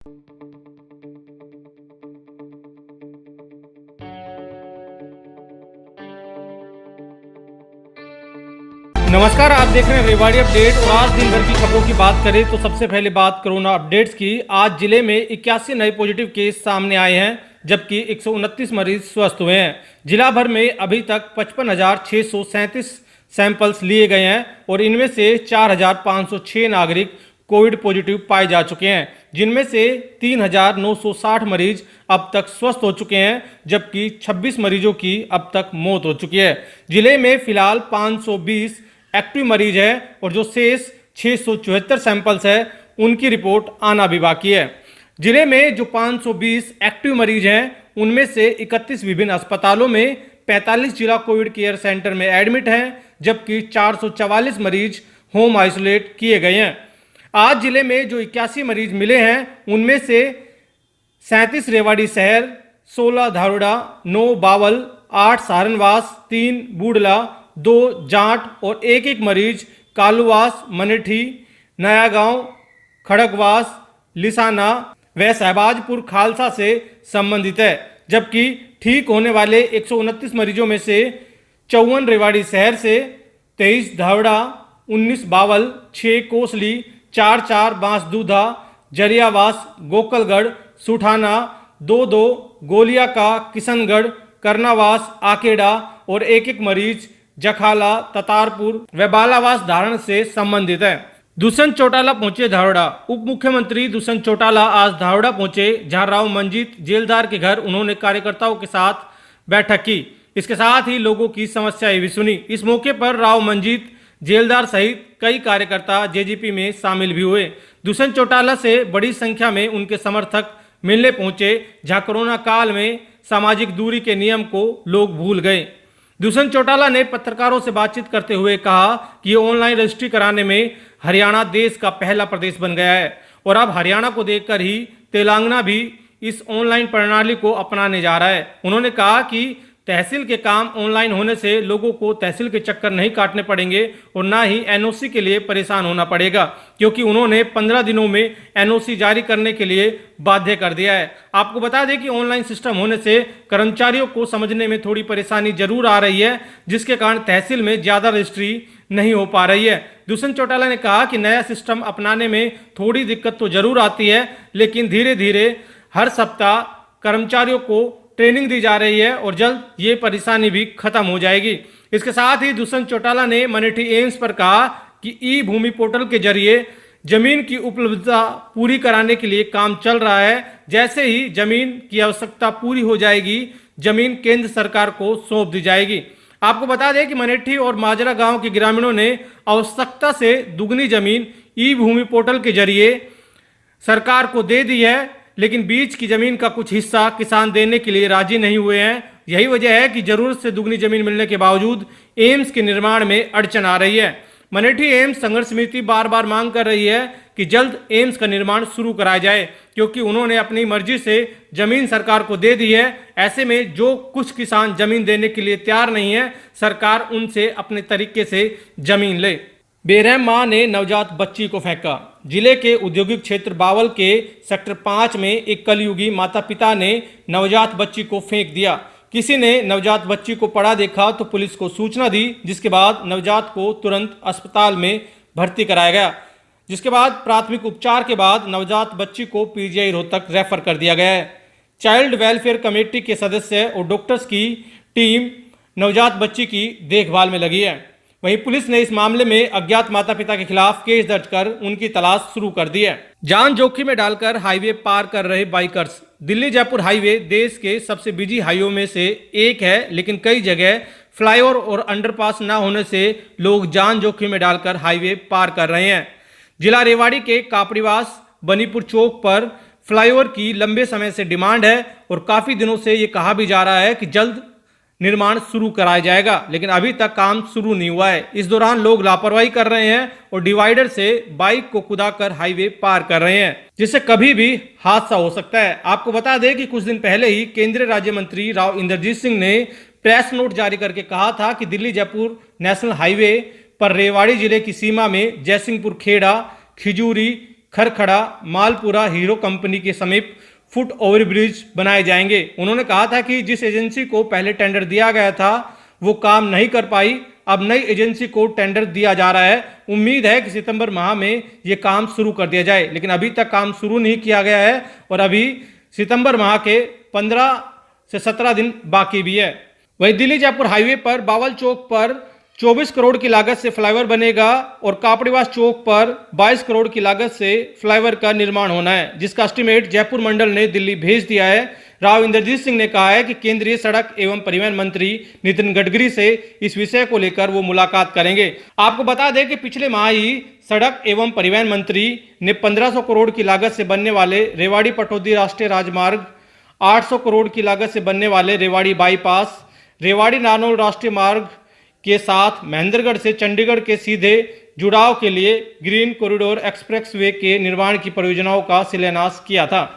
नमस्कार, आप देख रहे हैं रेवाड़ी अपडेट। और आज दिन भर की खबरों की बात करें तो सबसे पहले बात कोरोना अपडेट्स की। आज जिले में 81 नए पॉजिटिव केस सामने आए हैं, जबकि 129 मरीज स्वस्थ हुए हैं। जिला भर में अभी तक 55,637 सैंपल्स लिए गए हैं और इनमें से 4,506 नागरिक कोविड पॉजिटिव पाए जा चुके हैं, जिनमें से 3,960 मरीज अब तक स्वस्थ हो चुके हैं, जबकि 26 मरीजों की अब तक मौत हो चुकी है। जिले में फिलहाल 520 एक्टिव मरीज है और जो शेष 674 सैंपल्स है उनकी रिपोर्ट आना भी बाकी है। जिले में जो 520 एक्टिव मरीज हैं उनमें से 31 विभिन्न अस्पतालों में, 45 जिला कोविड केयर सेंटर में एडमिट हैं, जबकि 444 मरीज होम आइसोलेट किए गए हैं। आज जिले में जो 81 मरीज मिले हैं उनमें से 37 रेवाड़ी शहर, 16 धारुड़ा, 9 बावल, 8 सहारनवास, 3 बूडला, 2 जाट और एक मरीज कालूवास, मनेठी, नया गांव, खड़गवास, लिसाना व सहबाजपुर खालसा से संबंधित है। जबकि ठीक होने वाले 129 मरीजों में से 54 रेवाड़ी शहर से, 23 धावड़ा, 19 बावल, 6 कोसली, 4 बांसदूधा, जरियावास, गोकलगढ़, सुठाना, 2 गोलिया का, किशनगढ़, करनावास, आकेडा और एक मरीज जखाला, ततारपुर व बालावास धारण से संबंधित है। दुष्यंत चौटाला पहुंचे धारोड़ा। उप मुख्यमंत्री दुष्यंत चौटाला आज धारोड़ा पहुंचे, जहां राव मंजीत जेलदार के घर उन्होंने कार्यकर्ताओं के साथ बैठक की। इसके साथ ही लोगों की समस्याएं भी सुनी। इस मौके पर राव मंजीत जेलदार सहित कई कार्यकर्ता जेजीपी में शामिल भी हुए। दुष्यंत चौटाला से बड़ी संख्या में उनके समर्थक मिलने पहुंचे, जहां कोरोना काल में सामाजिक दूरी के नियम को लोग भूल गए। दुष्यंत चौटाला ने पत्रकारों से बातचीत करते हुए कहा कि ऑनलाइन रजिस्ट्री कराने में हरियाणा देश का पहला प्रदेश बन गया है और अब हरियाणा को देखकर ही तेलंगाना भी इस ऑनलाइन प्रणाली को अपनाने जा रहा है। उन्होंने कहा कि तहसील के काम ऑनलाइन होने से लोगों को तहसील के चक्कर नहीं काटने पड़ेंगे और ना ही एनओसी के लिए परेशान होना पड़ेगा, क्योंकि उन्होंने 15 दिनों में एनओसी जारी करने के लिए बाध्य कर दिया है। आपको बता दें कि ऑनलाइन सिस्टम होने से कर्मचारियों को समझने में थोड़ी परेशानी जरूर आ रही है, जिसके कारण तहसील में ज्यादा रजिस्ट्री नहीं हो पा रही है। दुष्यंत चौटाला ने कहा कि नया सिस्टम अपनाने में थोड़ी दिक्कत तो जरूर आती है, लेकिन धीरे धीरे हर सप्ताह कर्मचारियों को ट्रेनिंग दी जा रही है और जल्द ये परेशानी भी खत्म हो जाएगी। इसके साथ ही दुष्यंत चौटाला ने मनेठी एम्स पर कहा कि ई भूमि पोर्टल के जरिए जमीन की उपलब्धता पूरी कराने के लिए काम चल रहा है। जैसे ही जमीन की आवश्यकता पूरी हो जाएगी, जमीन केंद्र सरकार को सौंप दी जाएगी। आपको बता दें कि मनेठी और माजरा गांव के ग्रामीणों ने आवश्यकता से दुगनी जमीन ई भूमि पोर्टल के जरिए सरकार को दे दी है, लेकिन बीच की जमीन का कुछ हिस्सा किसान देने के लिए राजी नहीं हुए हैं। यही वजह है कि जरूरत से दुगनी जमीन मिलने के बावजूद एम्स के निर्माण में अड़चन आ रही है। मनेठी एम्स संघर्ष समिति बार बार मांग कर रही है कि जल्द एम्स का निर्माण शुरू कराया जाए, क्योंकि उन्होंने अपनी मर्जी से जमीन सरकार को दे दी है। ऐसे में जो कुछ किसान जमीन देने के लिए तैयार नहीं है, सरकार उनसे अपने तरीके से जमीन ले। बेरहम मां ने नवजात बच्ची को फेंका। जिले के औद्योगिक क्षेत्र बावल के सेक्टर 5 में एक कलयुगी माता पिता ने नवजात बच्ची को फेंक दिया। किसी ने नवजात बच्ची को पड़ा देखा तो पुलिस को सूचना दी, जिसके बाद नवजात को तुरंत अस्पताल में भर्ती कराया गया, जिसके बाद प्राथमिक उपचार के बाद नवजात बच्ची को पीजीआई रोहतक रेफर कर दिया गया है। चाइल्ड वेलफेयर कमेटी के सदस्य और डॉक्टर्स की टीम नवजात बच्ची की देखभाल में लगी है। वहीं पुलिस ने इस मामले में अज्ञात माता पिता के खिलाफ केस दर्ज कर उनकी तलाश शुरू कर दी है। जान जोखिम में डालकर हाईवे पार कर रहे बाइकर्स। दिल्ली जयपुर हाईवे देश के सबसे बिजी हाईवे में से एक है, लेकिन कई जगह फ्लाईओवर और अंडरपास न होने से लोग जान जोखिम में डालकर हाईवे पार कर रहे हैं। जिला रेवाड़ी के कापड़ीवास बनीपुर चौक पर फ्लाईओवर की लंबे समय से डिमांड है और काफी दिनों से ये कहा भी जा रहा है कि जल्द निर्माण शुरू कराया जाएगा, लेकिन अभी तक काम शुरू नहीं हुआ है। इस दौरान लोग लापरवाही कर रहे हैं और डिवाइडर से बाइक को कुदाकर हाईवे पार कर रहे हैं, जिससे कभी भी हादसा हो सकता है। आपको बता दें कि कुछ दिन पहले ही केंद्रीय राज्य मंत्री राव इंद्रजीत सिंह ने प्रेस नोट जारी करके कहा था कि दिल्ली जयपुर नेशनल हाईवे पर रेवाड़ी जिले की सीमा में जयसिंहपुर खेड़ा, खिजूरी, खरखड़ा मालपुरा हीरो कंपनी के समीप फुट ओवरब्रिज बनाए जाएंगे। उन्होंने कहा था कि जिस एजेंसी को पहले टेंडर दिया गया था वो काम नहीं कर पाई, अब नई एजेंसी को टेंडर दिया जा रहा है। उम्मीद है कि सितंबर माह में ये काम शुरू कर दिया जाए, लेकिन अभी तक काम शुरू नहीं किया गया है और अभी सितंबर माह के 15 से 17 दिन बाकी भी है। वहीं दिल्ली जयपुर हाईवे पर बावल चौक पर 24 करोड़ की लागत से फ्लाईओवर बनेगा और कापड़ीवास चौक पर 22 करोड़ की लागत से फ्लाईओवर का निर्माण होना है, जिसका एस्टीमेट जयपुर मंडल ने दिल्ली भेज दिया है। राव इंद्रजीत सिंह ने कहा है कि केंद्रीय सड़क एवं परिवहन मंत्री नितिन गडकरी से इस विषय को लेकर वो मुलाकात करेंगे। आपको बता दें कि पिछले माह ही सड़क एवं परिवहन मंत्री ने 1500 करोड़ की लागत से बनने वाले रेवाड़ी पटौदी राष्ट्रीय राजमार्ग, 800 करोड़ की लागत से बनने वाले रेवाड़ी बाईपास, रेवाड़ी नारनौल राष्ट्रीय मार्ग के साथ महेंद्रगढ़ से चंडीगढ़ के सीधे जुड़ाव के लिए ग्रीन कॉरिडोर एक्सप्रेसवे के निर्माण की परियोजनाओं का शिलान्यास किया था।